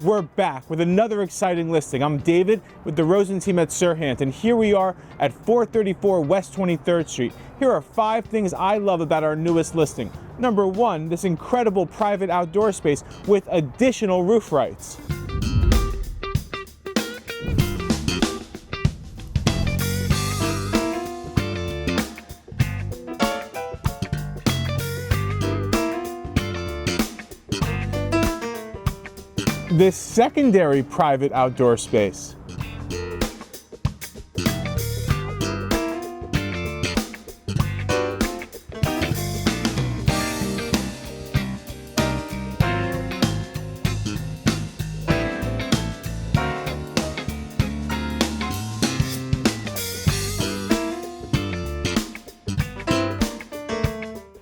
We're back with another exciting listing. I'm David with the Rosen team at Serhant, and here we are at 434 West 23rd Street. Here are 5 things I love about our newest listing. Number 1, this incredible private outdoor space with additional roof rights. This secondary private outdoor space.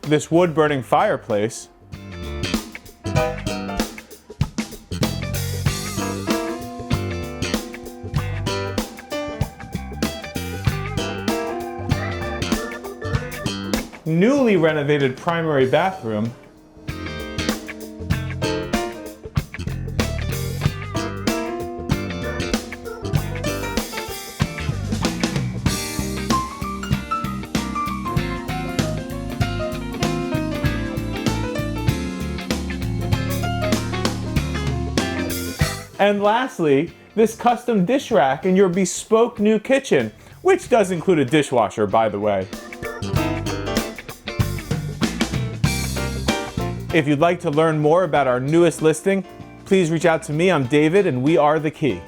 This wood-burning fireplace. Newly renovated primary bathroom. And lastly, this custom dish rack in your bespoke new kitchen, which does include a dishwasher, by the way. If you'd like to learn more about our newest listing, please reach out to me. I'm David, and we are the key.